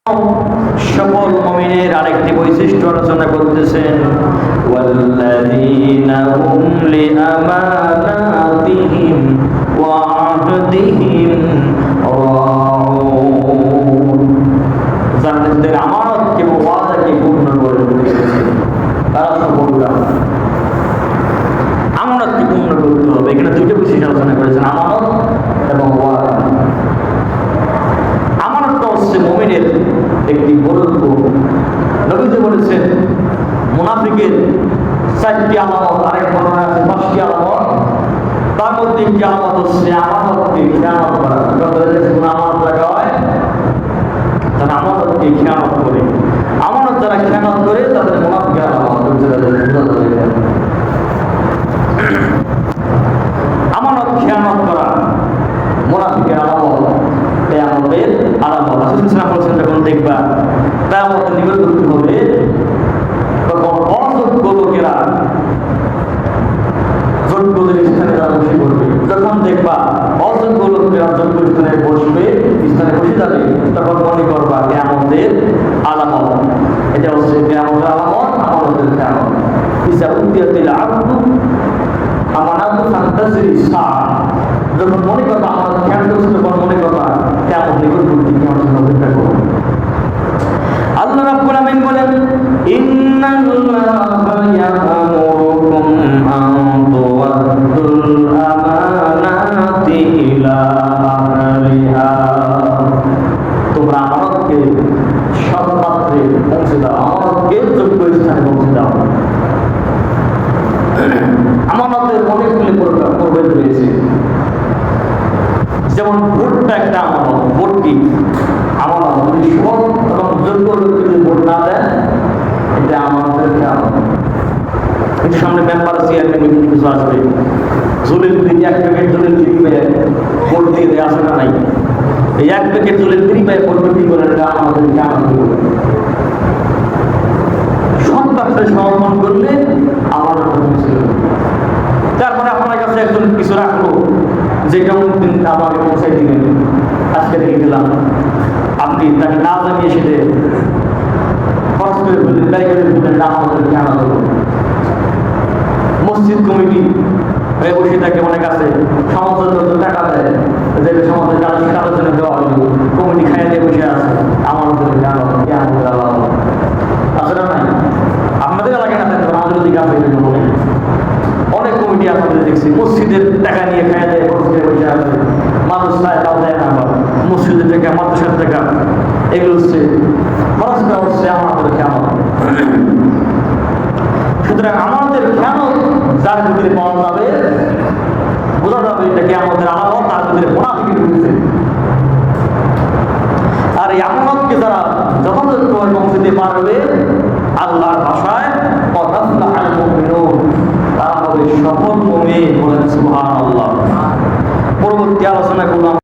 সকল মুমিনের আরেকটি বৈশিষ্ট্য আলোচনা করতেছেন, ওয়াল্লাযীনা হুম লিআমানাতিহিম ওয়া আহদিহিম রাউন, যারা নিজেদের আমানতকে ও ওয়াদাকে পূর্ণ করে তারা সফলকাম। আমানতকে পূর্ণ করতে হবে, এখানে দুটো বৈশিষ্ট্য আলোচনা করেছেন, আমানত এবং ওয়াদা। আমানতটা হচ্ছে মুমিনের একটি বড় গুণ। নবীজি বলেছেন মুনাফিকের 4টি আলামত, আরেক বর্ণনা আছে 5টি আলামত। তার মধ্যে একটি আলামত হচ্ছে আমানতকে খেয়ানত করা। আমানত রাখা হয়, তারা আমানতকে খেয়ানত করে। আমানত যারা খেয়ানত করে তাদের মুনাফিকের আলামত। আমানত খেয়ানত করা মুনাফিকের আলামত, কিয়ামতের আলামত। রাসূল সাল্লাল্লাহু আলাইহি ওয়াসাল্লাম যখন দেখবা কিয়ামতের নিকটবর্তী হবে, তখন অযোগ্য লোকেরা যোগ্যদের স্থানে বসে পড়বে। যখন দেখবা অযোগ্য লোকেরা যোগ্য স্থানে বসবে, স্থানে বসে যাবে, তখন মনে করবা কিয়ামতের আলামত। এটা হচ্ছে কিয়ামতের আলামত, আমানতের কিয়ামত। ইজা উদিয়াতিল আবদু আমানাতু ফান্তাজিরি সাআ, যখন মনে করবা আমানত খেয়াল করছে, তখন মনে করবা কিয়ামত নিকটবর্তী, কিয়ামতের অপেক্ষা করো। আল্লাহ রাব্বুল আমিন বলেন, ইন্নাল্লাহা ইয়া'মুরুকুম আন তু'আদ্দুল আমানাতি ইলা আহলিহা, তোমরা আমানতকে সৎ পাত্রে পৌঁছে দাও, আমানতকে যোগ্য স্থানে পৌঁছে দাও। আমানতের অনেকগুলি প্রভেদ রয়েছে। যেমন ভোটটা একটা আমানত। ভোট কি আমানত? সৎ এবং যোগ্য লোক যদি ভোট না দেন, এটা আমানতের খেয়ানত। কিন্তু সামনে মেম্বার চেয়ারম্যান বিভিন্ন কিছু আসবে, জলিল বিড়ি 1 প্যাকেট জলিল বিড়ি পেয়ে ভোট দিয়ে দেয়, আসে না নাই? এই 1 প্যাকেট জলিল বিড়ি পেয়ে ভোট বিক্রি করে, এটা আমাদের খেয়ানত। সৎ পাত্রে সমর্পণ করলে আমার ছিল। তারপরে আপনার কাছে একজন কিছু রাখলো, যেটা দিন আমাকে পৌঁছাই দিলেন, আজকে রেখে দিলাম, আপনি তাকে না জানিয়ে সেটা খরচ করে ফেললেন, ব্যয় করে ফেললেন, না আমাদের জানা হলো। মসজিদ কমিটি বসে থাকে, অনেক আছে সমাজের যত টাকা দেয়, যে সমাজের কারোর জন্য দেওয়া হলো, কমিটি খাইয়া দিয়ে বসে আছে, আমার জানা আছে না নাই? আপনাদের এলাকায় না থাকবে, আমাদের দিকে আছে অনেক কমিটি আপনাদের দেখছি, মসজিদের টাকা নিয়ে খাইয়া দেয়, বসে আছে, মানুষ চায় তাও দেয় না। মসজিদের টাকা, মাদ্রাসার টাকা, এগুলো হচ্ছে খরচ করা হচ্ছে আমাদের খেয়ানত। সুতরাং আমাদের খেয়ানত যার ভিতরে পাওয়া যাবে, বোঝা যাবে এটা কিয়ামতের আলামত, তার ভিতরে মুনাফিকি ঢুকছে। আর এই আমানতকে যারা যথাযথভাবে পৌঁছে দিতে পারবে, আল্লাহর ভাষায় ক্বাদ আফলাহাল মুমিনুন, তারা হবে সফল মুমিন। বলেন সুবহানাল্লাহ। পরবর্তী আলোচনা করলাম।